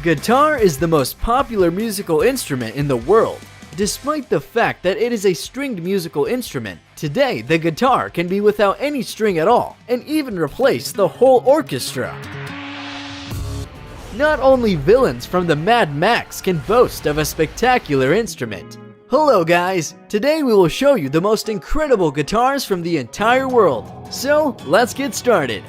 Guitar is the most popular musical instrument in the world. Despite the fact that it is a stringed musical instrument, today the guitar can be without any string at all, and even replace the whole orchestra. Not only villains from the Mad Max can boast of a spectacular instrument. Hello guys, today we will show you the most incredible guitars from the entire world. So, let's get started.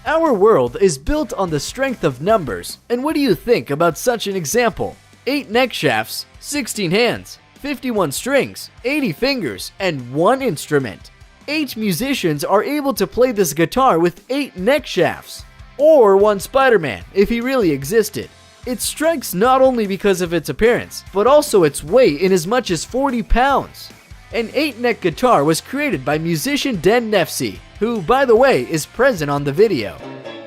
Our world is built on the strength of numbers, and what do you think about such an example? 8 neck shafts, 16 hands, 51 strings, 80 fingers, and 1 instrument. 8 musicians are able to play this guitar with 8 neck shafts, or 1 Spider-Man if he really existed. It strikes not only because of its appearance, but also its weight in as much as 40 pounds. An 8-neck guitar was created by musician Den Nefsey, who, by the way, is present on the video.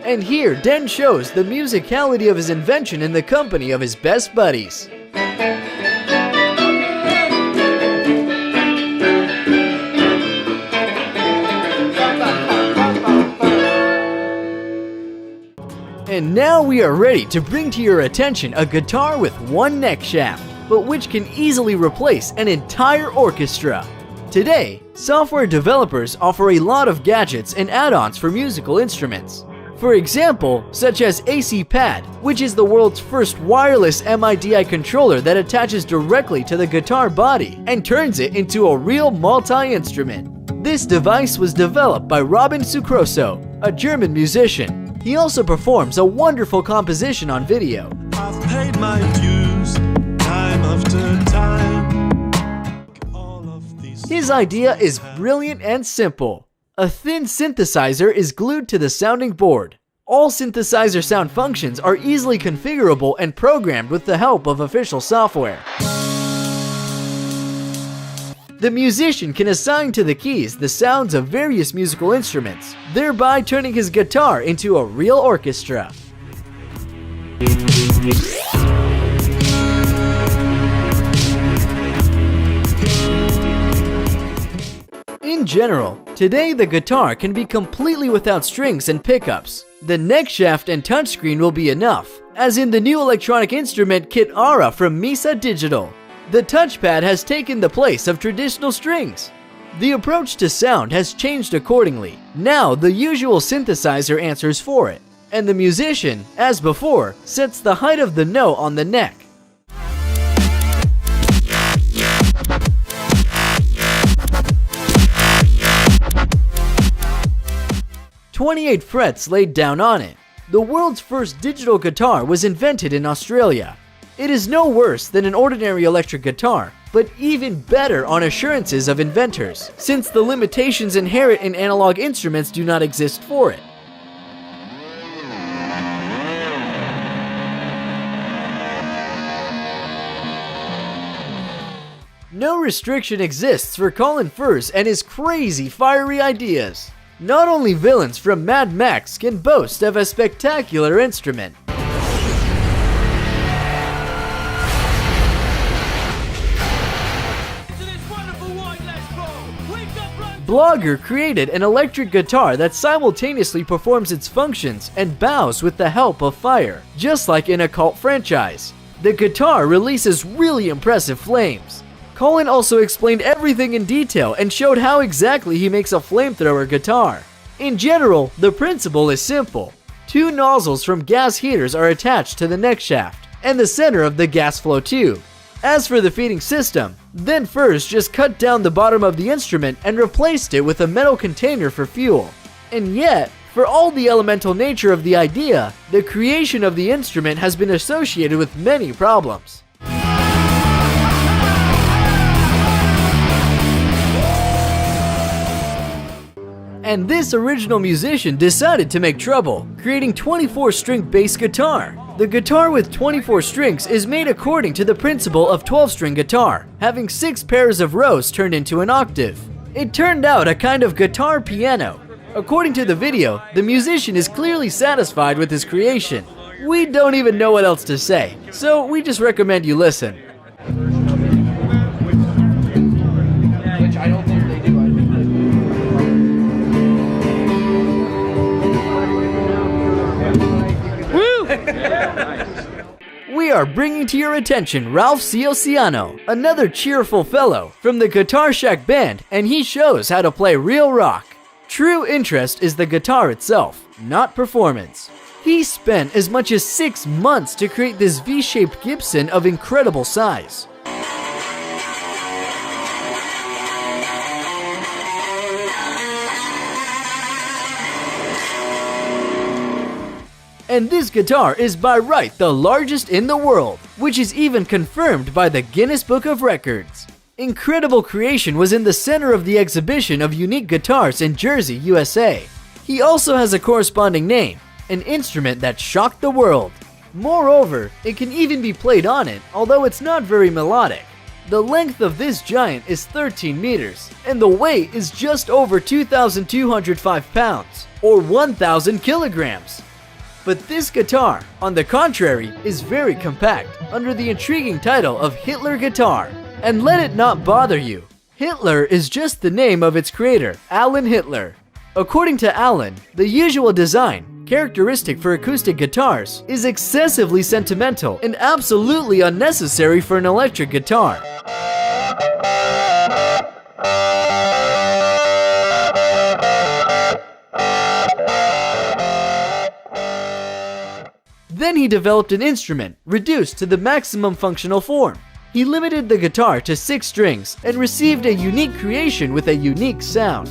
And here, Den shows the musicality of his invention in the company of his best buddies. And now we are ready to bring to your attention a guitar with 1 neck shaft, but which can easily replace an entire orchestra. Today, software developers offer a lot of gadgets and add-ons for musical instruments. For example, such as AC Pad, which is the world's first wireless MIDI controller that attaches directly to the guitar body and turns it into a real multi-instrument. This device was developed by Robin Sucroso, a German musician. He also performs a wonderful composition on video. I've paid my dues, time after time. His idea is brilliant and simple. A thin synthesizer is glued to the sounding board. All synthesizer sound functions are easily configurable and programmed with the help of official software. The musician can assign to the keys the sounds of various musical instruments, thereby turning his guitar into a real orchestra. In general, today the guitar can be completely without strings and pickups. The neck shaft and touchscreen will be enough, as in the new electronic instrument kit Aura from Misa Digital. The touchpad has taken the place of traditional strings. The approach to sound has changed accordingly. Now the usual synthesizer answers for it, and the musician, as before, sets the height of the note on the neck. "28 frets laid down on it." The world's first digital guitar was invented in Australia. It is no worse than an ordinary electric guitar, but even better on assurances of inventors, since the limitations inherent in analog instruments do not exist for it. No restriction exists for Colin Firth and his crazy, fiery ideas. Not only villains from Mad Max can boast of a spectacular instrument. Blogger created an electric guitar that simultaneously performs its functions and bows with the help of fire, just like in a cult franchise. The guitar releases really impressive flames. Colin also explained everything in detail and showed how exactly he makes a flamethrower guitar. In general, the principle is simple. 2 nozzles from gas heaters are attached to the neck shaft and the center of the gas flow tube. As for the feeding system, then first just cut down the bottom of the instrument and replaced it with a metal container for fuel. And yet, for all the elemental nature of the idea, the creation of the instrument has been associated with many problems. And this original musician decided to make trouble, creating 24-string bass guitar. The guitar with 24 strings is made according to the principle of 12-string guitar, having 6 pairs of rows turned into an octave. It turned out a kind of guitar piano. According to the video, the musician is clearly satisfied with his creation. We don't even know what else to say, so we just recommend you listen. are bringing to your attention Ralph Ciociano, another cheerful fellow from the Guitar Shack Band, and he shows how to play real rock. True interest is the guitar itself, not performance. He spent as much as 6 months to create this V-shaped Gibson of incredible size. And this guitar is by right the largest in the world, which is even confirmed by the Guinness Book of Records. Incredible Creation was in the center of the exhibition of unique guitars in Jersey, USA. He also has a corresponding name, an instrument that shocked the world. Moreover, it can even be played on it, although it's not very melodic. The length of this giant is 13 meters, and the weight is just over 2,205 pounds, or 1,000 kilograms. But this guitar, on the contrary, is very compact, under the intriguing title of Hitler Guitar. And let it not bother you, Hitler is just the name of its creator, Alan Hitler. According to Alan, the usual design, characteristic for acoustic guitars, is excessively sentimental and absolutely unnecessary for an electric guitar. Then he developed an instrument reduced to the maximum functional form. He limited the guitar to 6 strings and received a unique creation with a unique sound.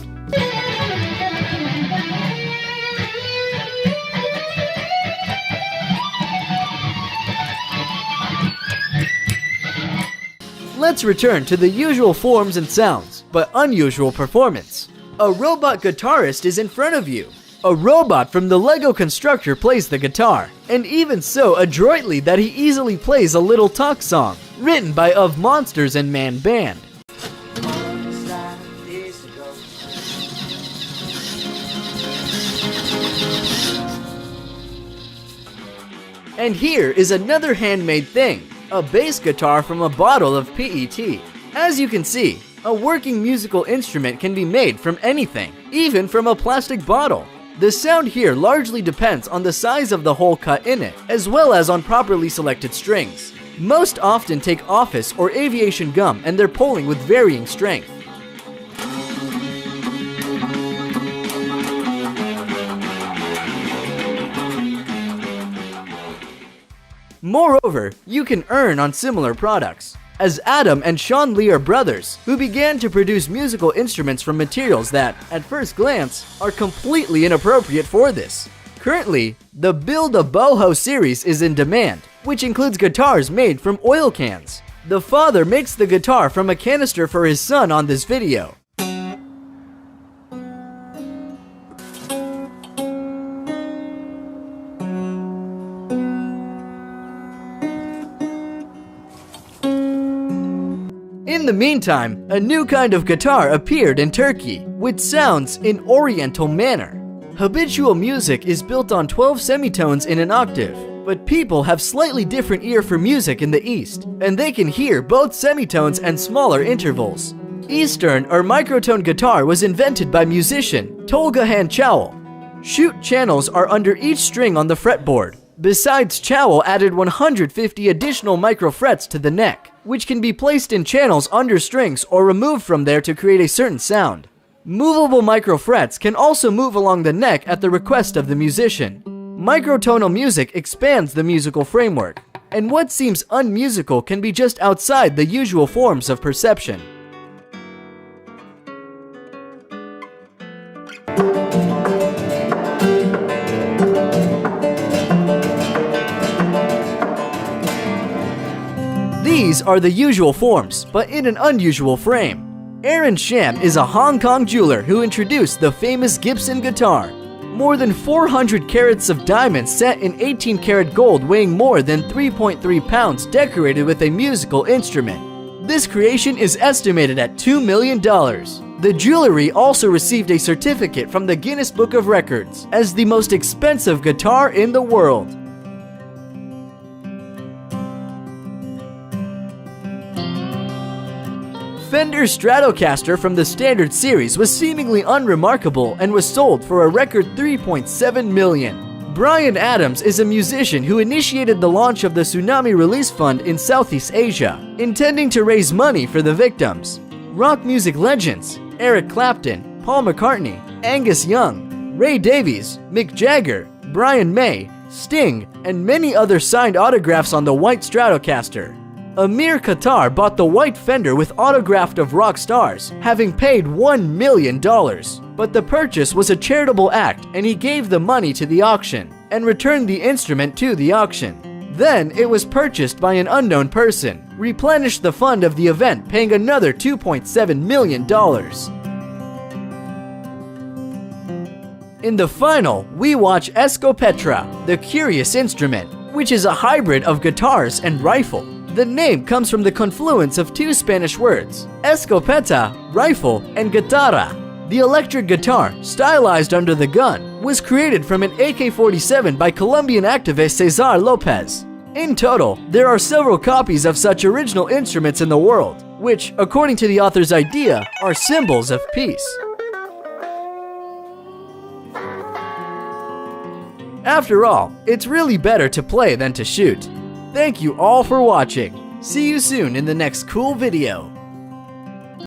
Let's return to the usual forms and sounds, but unusual performance. A robot guitarist is in front of you. A robot from the Lego Constructor plays the guitar, and even so adroitly that he easily plays a little talk song, written by Of Monsters and Man Band. And here is another handmade thing, a bass guitar from a bottle of PET. As you can see, a working musical instrument can be made from anything, even from a plastic bottle. The sound here largely depends on the size of the hole cut in it, as well as on properly selected strings. Most often take office or aviation gum and they're pulling with varying strength. Moreover, you can earn on similar products, as Adam and Sean Lee are brothers who began to produce musical instruments from materials that, at first glance, are completely inappropriate for this. Currently, the Build a Boho series is in demand, which includes guitars made from oil cans. The father makes the guitar from a canister for his son on this video. In the meantime, a new kind of guitar appeared in Turkey, which sounds in Oriental manner. Habitual music is built on 12 semitones in an octave, but people have slightly different ear for music in the East, and they can hear both semitones and smaller intervals. Eastern or microtone guitar was invented by musician Tolga Han Chowell. Shoot channels are under each string on the fretboard. Besides, Chowell added 150 additional micro frets to the neck, which can be placed in channels under strings or removed from there to create a certain sound. Movable micro frets can also move along the neck at the request of the musician. Microtonal music expands the musical framework, and what seems unmusical can be just outside the usual forms of perception. These are the usual forms, but in an unusual frame. Aaron Sham is a Hong Kong jeweler who introduced the famous Gibson guitar. More than 400 carats of diamonds set in 18-karat gold weighing more than 3.3 pounds decorated with a musical instrument. This creation is estimated at $2 million. The jewelry also received a certificate from the Guinness Book of Records as the most expensive guitar in the world. Fender's Stratocaster from the Standard Series was seemingly unremarkable and was sold for a record $3.7 million. Bryan Adams is a musician who initiated the launch of the Tsunami Release Fund in Southeast Asia, intending to raise money for the victims. Rock music legends Eric Clapton, Paul McCartney, Angus Young, Ray Davies, Mick Jagger, Brian May, Sting, and many others signed autographs on the white Stratocaster. Amir Khattar bought the white Fender with autograph of rock stars, having paid $1 million. But the purchase was a charitable act and he gave the money to the auction and returned the instrument to the auction. Then it was purchased by an unknown person, replenished the fund of the event, paying another $2.7 million. In the final, we watch Escopeta, the curious instrument, which is a hybrid of guitars and rifle. The name comes from the confluence of two Spanish words, escopeta, rifle, and guitarra. The electric guitar, stylized under the gun, was created from an AK-47 by Colombian activist Cesar Lopez. In total, there are several copies of such original instruments in the world, which, according to the author's idea, are symbols of peace. After all, it's really better to play than to shoot. Thank you all for watching. See you soon in the next cool video.